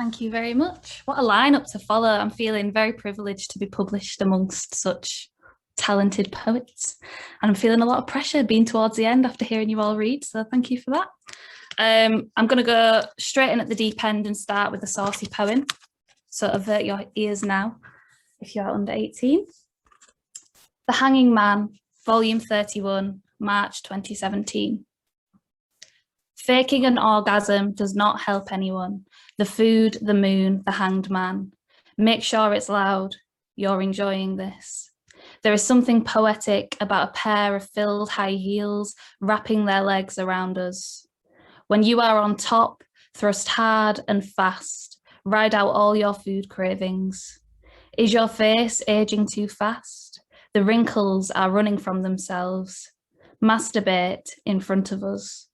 Thank you very much. What a lineup to follow. I'm feeling very privileged to be published amongst such talented poets. And I'm feeling a lot of pressure being towards the end after hearing you all read. So thank you for that. I'm going to go straight in at the deep end and start with a saucy poem. So avert your ears now if you're under 18. The Hanging Man, Volume 31, March 2017. Faking an orgasm does not help anyone. The food, the moon, the hanged man. Make sure it's loud. You're enjoying this. There is something poetic about a pair of filled high heels wrapping their legs around us. When you are on top, thrust hard and fast, ride out all your food cravings. Is your face aging too fast? The wrinkles are running from themselves. Masturbate in front of us.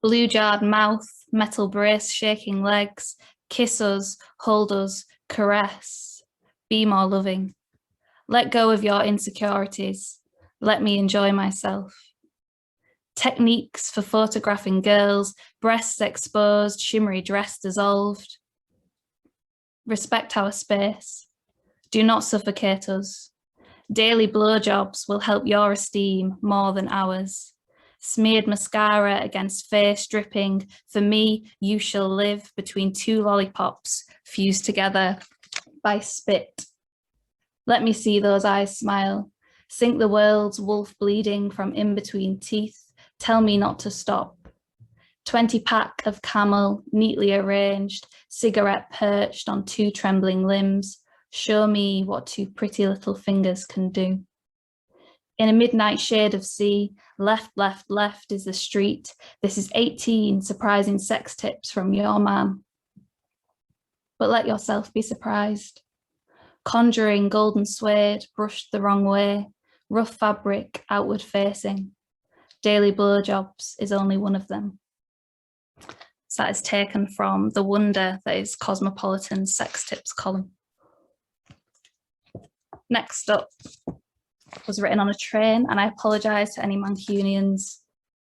Blue-jarred mouth, metal brace, shaking legs, kiss us, hold us, caress. Be more loving. Let go of your insecurities. Let me enjoy myself. Techniques for photographing girls, breasts exposed, shimmery dress dissolved. Respect our space. Do not suffocate us. Daily blowjobs will help your esteem more than ours. Smeared mascara against face dripping. For me, you shall live between two lollipops fused together by spit. Let me see those eyes smile. Sink the world's wolf bleeding from in between teeth. Tell me not to stop. 20-pack of Camel, neatly arranged, cigarette perched on two trembling limbs. Show me what two pretty little fingers can do. In a midnight shade of sea, left, left, left is the street. This is 18 surprising sex tips from your man. But let yourself be surprised. Conjuring golden suede, brushed the wrong way, rough fabric, outward facing. Daily blowjobs is only one of them. So that is taken from the wonder that is Cosmopolitan's sex tips column. Next up was written on a train, and I apologise to any Mancunians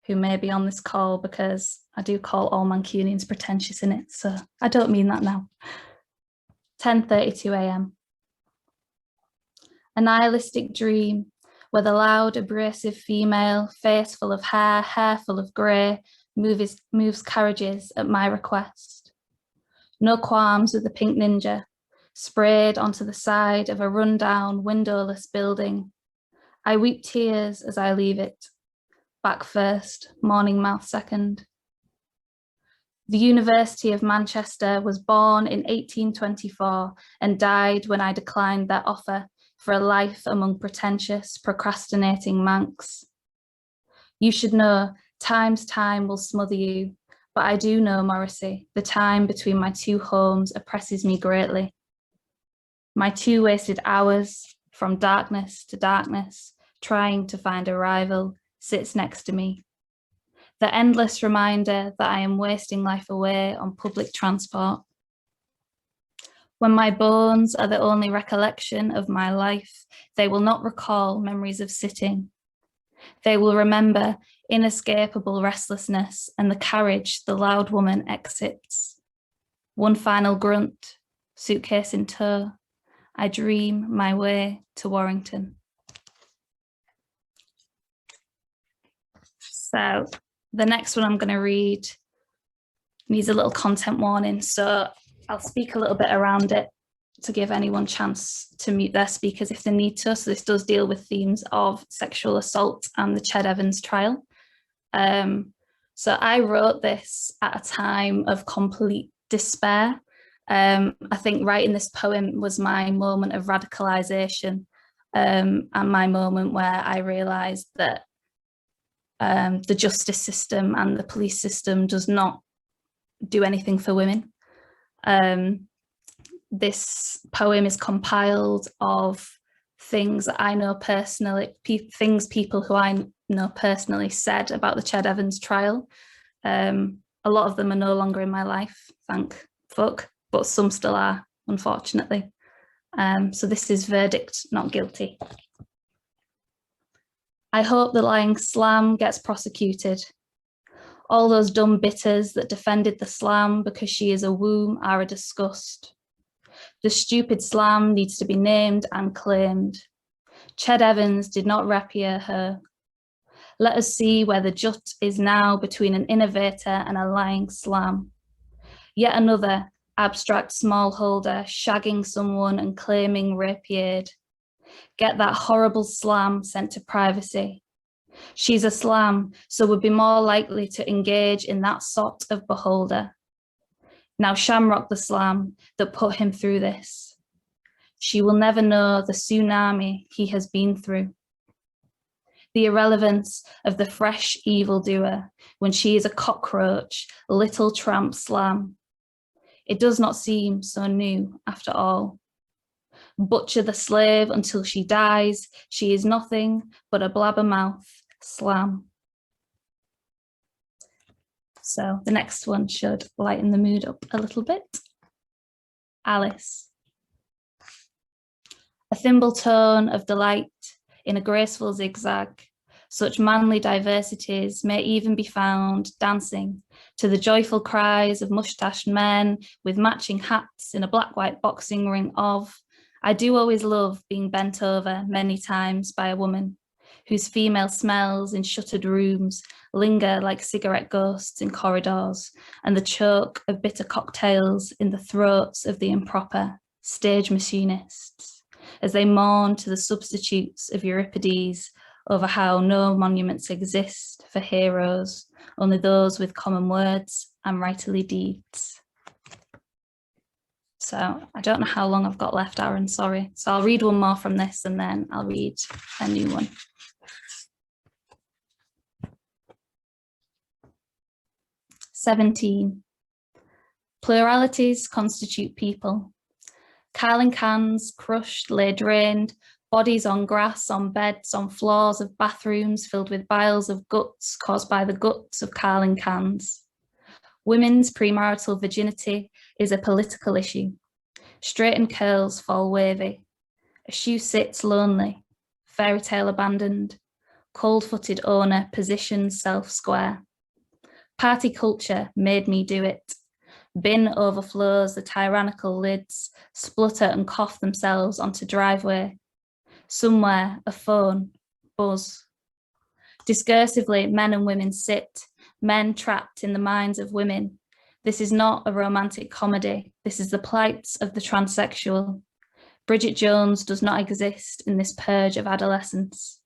who may be on this call because I do call all Mancunians pretentious in it, so I don't mean that now. 10:32 a.m. A nihilistic dream where the loud, abrasive female, face full of hair full of grey, moves carriages at my request. No qualms with the pink ninja, sprayed onto the side of a run-down, windowless building. I weep tears as I leave it. Back first, morning mouth second. The University of Manchester was born in 1824 and died when I declined their offer for a life among pretentious, procrastinating Mancs. You should know, time's time will smother you, but I do know, Morrissey, the time between my two homes oppresses me greatly. My two wasted hours, from darkness to darkness, trying to find a rival, sits next to me. The endless reminder that I am wasting life away on public transport. When my bones are the only recollection of my life, they will not recall memories of sitting. They will remember inescapable restlessness and the carriage the loud woman exits. One final grunt, suitcase in tow, I dream my way to Warrington. So the next one I'm going to read needs a little content warning, so I'll speak a little bit around it to give anyone a chance to mute their speakers if they need to. So this does deal with themes of sexual assault and the Ched Evans trial. So I wrote this at a time of complete despair. I think writing this poem was my moment of radicalisation, and my moment where I realised that the justice system and the police system does not do anything for women. This poem is compiled of things that I know personally, people who I know personally said about the Ched Evans trial. A lot of them are no longer in my life, thank fuck, but some still are, unfortunately. So this is verdict, not guilty. I hope the lying slam gets prosecuted. All those dumb bitters that defended the slam because she is a womb are a disgust. The stupid slam needs to be named and claimed. Ched Evans did not rapier her. Let us see where the jut is now between an innovator and a lying slam. Yet another abstract smallholder shagging someone and claiming rapiered. Get that horrible slam sent to privacy. She's a slam, so would be more likely to engage in that sort of beholder. Now shamrock the slam that put him through this. She will never know the tsunami he has been through. The irrelevance of the fresh evildoer when she is a cockroach, little tramp slam. It does not seem so new after all. Butcher the slave until she dies. She is nothing but a blabbermouth slam. So the next one should lighten the mood up a little bit. Alice. A thimble tone of delight in a graceful zigzag. Such manly diversities may even be found dancing to the joyful cries of mustached men with matching hats in a black-white boxing ring of, I do always love being bent over many times by a woman whose female smells in shuttered rooms linger like cigarette ghosts in corridors, and the choke of bitter cocktails in the throats of the improper stage machinists, as they mourn to the substitutes of Euripides over how no monuments exist for heroes, only those with common words and writerly deeds. So I don't know how long I've got left, Aaron, sorry. So I'll read one more from this and then I'll read a new one. "17. Pluralities constitute people. Carling cans, crushed, lay drained, bodies on grass, on beds, on floors of bathrooms filled with vials of guts caused by the guts of carling cans. Women's premarital virginity is a political issue. Straightened curls fall wavy. A shoe sits lonely. Fairy tale abandoned. Cold-footed owner positions self-square. Party culture made me do it. Bin overflows the tyrannical lids, splutter and cough themselves onto driveway. Somewhere, a phone, buzz. Discursively, men and women sit, men trapped in the minds of women. This is not a romantic comedy. This is the plights of the transsexual. Bridget Jones does not exist in this purge of adolescence.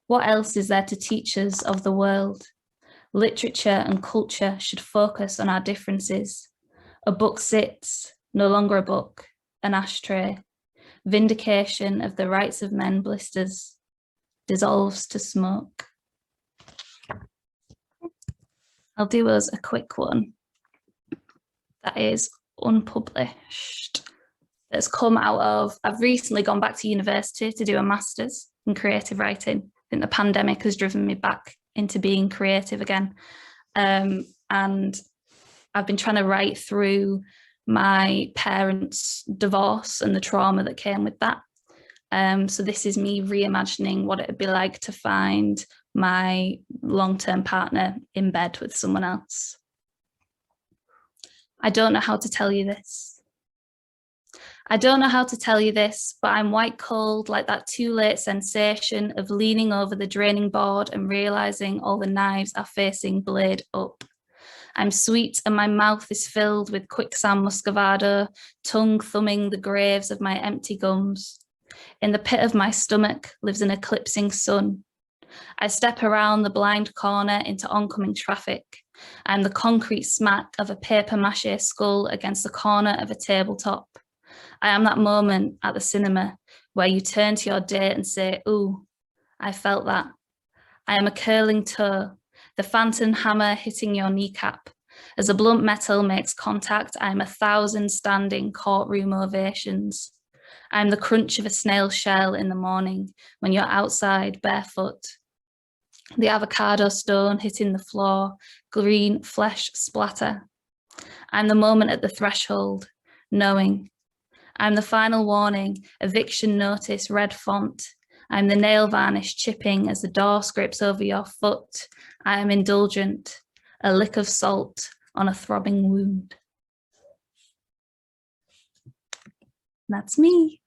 What else is there to teach us of the world? Literature and culture should focus on our differences. A book sits, no longer a book, an ashtray. Vindication of the rights of men blisters, dissolves to smoke." I'll do us a quick one that is unpublished. That's come out of, I've recently gone back to university to do a master's in creative writing. I think the pandemic has driven me back into being creative again. And I've been trying to write through my parents' divorce and the trauma that came with that. So this is me reimagining what it would be like to find my long-term partner in bed with someone else. I don't know how to tell you this. I don't know how to tell you this, but I'm white cold like that too late sensation of leaning over the draining board and realizing all the knives are facing blade up. I'm sweet and my mouth is filled with quicksand muscovado, tongue thumbing the graves of my empty gums. In the pit of my stomach lives an eclipsing sun. I step around the blind corner into oncoming traffic. I'm the concrete smack of a papier-mâché skull against the corner of a tabletop. I am that moment at the cinema where you turn to your date and say, "Ooh, I felt that." I am a curling toe, the phantom hammer hitting your kneecap. As the blunt metal makes contact, I am 1,000 standing courtroom ovations. I am the crunch of a snail shell in the morning when you're outside barefoot. The avocado stone hitting the floor, green flesh splatter. I'm the moment at the threshold, knowing. I'm the final warning, eviction notice, red font. I'm the nail varnish chipping as the door scrapes over your foot. I am indulgent. a lick of salt on a throbbing wound. That's me.